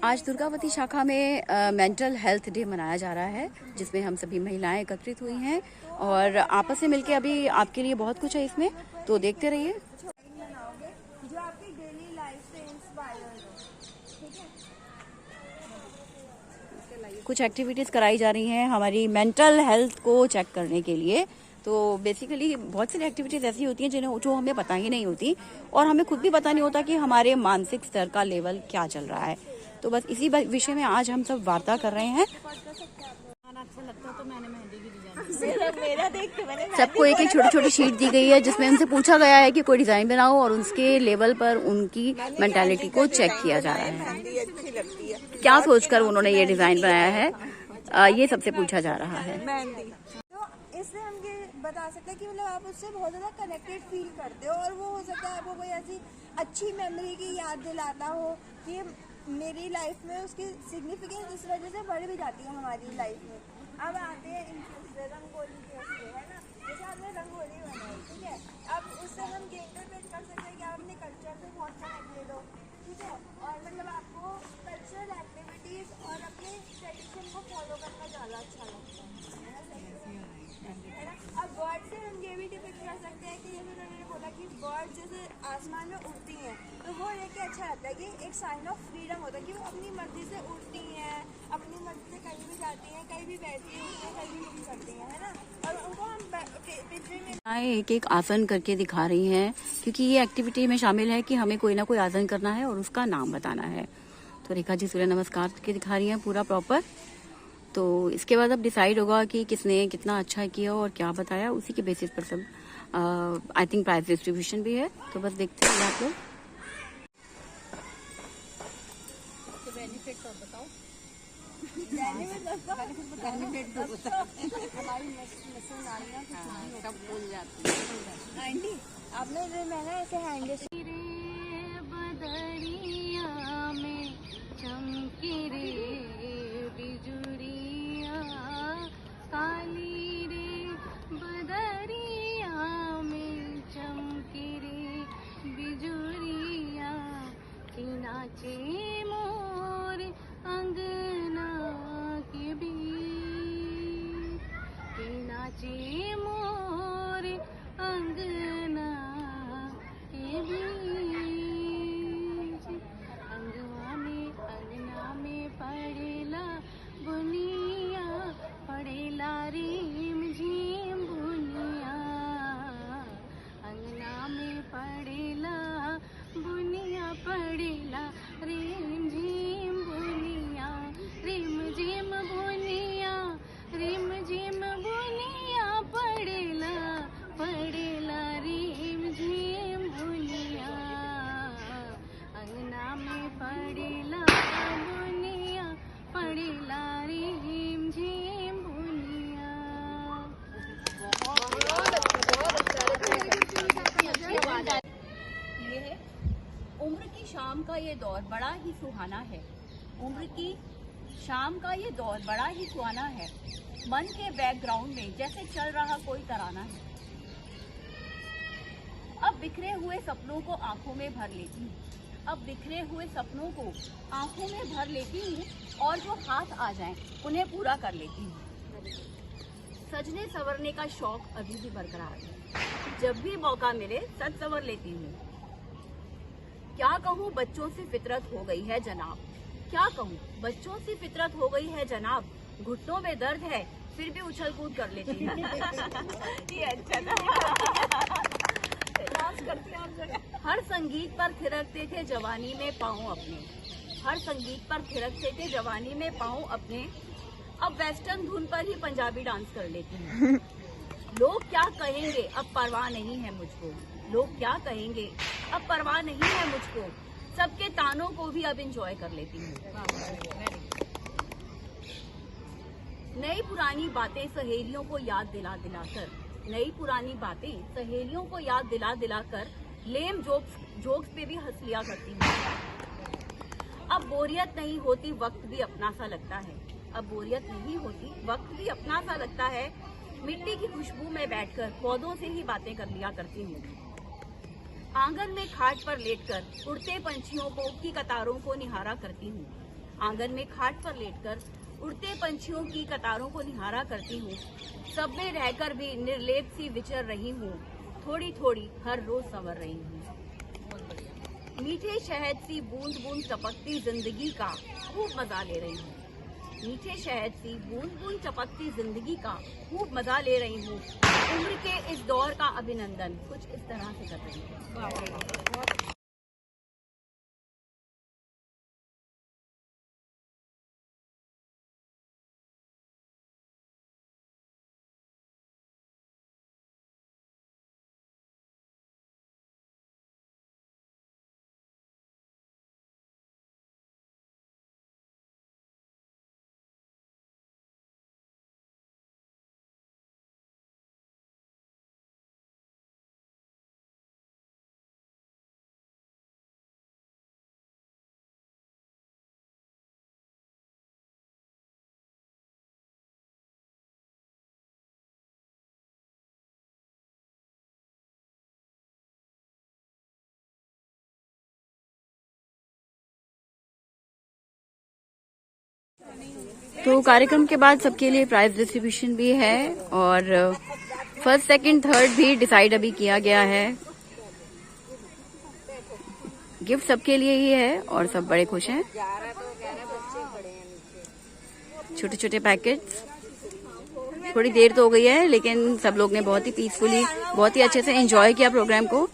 आज दुर्गावती शाखा में मेंटल हेल्थ डे मनाया जा रहा है, जिसमें हम सभी महिलाएं एकत्रित हुई हैं और आपस में मिलके अभी आपके लिए बहुत कुछ है इसमें, तो देखते रहिए। जो आपकी डेली लाइफ से इंस्पायर्ड हो, ठीक है। कुछ एक्टिविटीज कराई जा रही हैं हमारी मेंटल हेल्थ को चेक करने के लिए। तो बेसिकली बहुत सारी एक्टिविटीज ऐसी होती हैं जो हमें पता ही नहीं होती और हमें खुद भी पता नहीं होता कि हमारे मानसिक स्तर का लेवल क्या चल रहा है। तो बस इसी विषय में आज हम सब वार्ता कर रहे हैं। अच्छा लगता तो मैंने मेहंदी की डिजाइन मेरा देख के मैंने सबको एक एक छोटी छोटी शीट दी गई है, जिसमें उनसे पूछा गया है कि कोई डिजाइन बनाओ और उसके लेवल पर उनकी मेंटालिटी को चेक किया जा रहा है। अच्छी लगती है। क्या सोचकर उन्होंने ये डिजाइन बनाया है, ये सबसे पूछा जा रहा है। मेहंदी तो इससे हम ये बता सकते हैं कि मतलब आप उससे बहुत ज़्यादा कनेक्टेड फील करते हो और वो हो सकता है आपको कोई ऐसी अच्छी मेमोरी की याद दिलाता हो कि मेरी लाइफ में उसकी सिग्निफिकेंस इस वजह से बढ़ भी जाती है हमारी लाइफ में। अब आते हैं रंगोली के उससे, है ना। जैसे आपने रंगोली बनाई, ठीक है, अब उससे हम ये इंटरप्रेट कर सकते हैं कि आप अपने कल्चर से बहुत कनेक्टेड हो, ठीक है, और मतलब आपको कल्चरल एक्टिविटीज़ और अपने ट्रेडिशन को फॉलो करना ज़्यादा अच्छा लगता है ना। अब बर्ड से हम ये भी डिपेक्ट कर सकते हैं कि जैसे उन्होंने बोला कि बर्ड जैसे आसमान में उड़ती हैं, तो वो देख के अच्छा लगता है कि एक साइन ऑफ फ्रीडम होता है कि वो अपनी मर्जी से उड़ती हैं, अपनी मर्जी से कहीं भी जाती हैं, कहीं भी बैठती हैं, कहीं भी कुछ करती हैं, है ना। और उनको हम पिछले में एक एक आसन करके दिखा रही हैं, क्योंकि ये एक्टिविटी में शामिल है कि हमें कोई ना कोई आसन करना है और उसका नाम बताना है। तो रेखा जी सूर्य नमस्कार के दिखा रही हैं पूरा प्रॉपर। तो इसके बाद अब डिसाइड होगा कि किसने कितना अच्छा किया और क्या बताया, उसी के बेसिस पर सब आई थिंक प्राइज डिस्ट्रीब्यूशन भी है। तो बस देखते हैं आप लोग। बेनिफिट तो बताओ। बेनिफिट तो बताओ। हमारी मशीन नालियाँ सब भूल जाती है। आंटी आपने मैंने ऐसे हैंड बदरिया में चमकी रे बिजुरिया, काली रे बदरिया में चमकी रे बिजुरिया, कि नाचे मोर अंगना के बीच, कि नाचे मोर अंगना के बीच, अंगना में पड़ेला बुनिया, पड़ेला रीम झीम बुनिया, अंगना में पड़ेला बुनिया, पड़ेला रीम झीम बुनिया, रिम झिम बुनिया, रिम झिम बुनिया, पड़ेला पड़ेला रीम झिम बुनिया, अंगना में पड़ेला बुनिया, पड़ेला रीम झिम बुनिया। ये है उम्र की शाम का ये दौर बड़ा ही सुहाना है, उम्र की शाम का ये दौर बड़ा ही सुहाना है, मन के बैकग्राउंड में जैसे चल रहा कोई तराना है। अब बिखरे हुए सपनों को आंखों में भर लेती हूँ, अब बिखरे हुए सपनों को आंखों में भर लेती हूँ, और जो हाथ आ जाएं उन्हें पूरा कर लेती हूँ। सजने संवरने का शौक अभी भी बरकरार है, जब भी मौका मिले सज संवर लेती हूँ। क्या कहूँ बच्चों से फितरत हो गई है जनाब, क्या कहूँ बच्चों से फितरत हो गई है जनाब, घुटनों में दर्द है फिर भी उछल कूद कर लेती हूँ। ये अच्छा था। हर संगीत पर थिरकते थे जवानी में पाँव अपने, हर संगीत पर थिरकते थे जवानी में पाँव अपने, अब वेस्टर्न धुन पर ही पंजाबी डांस कर लेती हूँ। लोग क्या कहेंगे अब परवाह नहीं है मुझको, लोग क्या कहेंगे अब परवाह नहीं है मुझको, सबके तानों को भी अब एंजॉय कर लेती हूँ। नई पुरानी बातें सहेलियों को याद दिला दिलाकर, नई पुरानी बातें सहेलियों को याद दिला दिलाकर, लेम जोक्स पे भी हंस लिया करती हूँ। अब बोरियत नहीं होती वक्त भी अपना सा लगता है, अब बोरियत नहीं होती वक्त भी अपना सा लगता है, मिट्टी की खुशबू में बैठकर पौधों से ही बातें कर लिया करती हूँ। आंगन में खाट पर लेटकर उड़ते पंछियों को की कतारों को निहारा करती हूँ, आंगन में खाट पर लेटकर उड़ते पंछियों की कतारों को निहारा करती हूँ। सब में रहकर भी निर्लेप सी विचर रही हूँ, थोड़ी थोड़ी हर रोज संवर रही हूँ। मीठे शहद सी बूंद बूंद टपकती जिंदगी का खूब मजा ले रही हूँ। मीठे शहद सी बूंद बूंद टपकती जिंदगी का खूब मजा ले रही हूँ। उम्र के इस दौर का अभिनंदन कुछ इस तरह से कर रही हूँ। तो कार्यक्रम के बाद सबके लिए प्राइज डिस्ट्रीब्यूशन भी है और फर्स्ट सेकंड थर्ड भी डिसाइड अभी किया गया है। गिफ्ट सबके लिए ही है और सब बड़े खुश हैं। छोटे छोटे पैकेट्स, थोड़ी देर तो हो गई है लेकिन सब लोग ने बहुत ही पीसफुली बहुत ही अच्छे से एंजॉय किया प्रोग्राम को।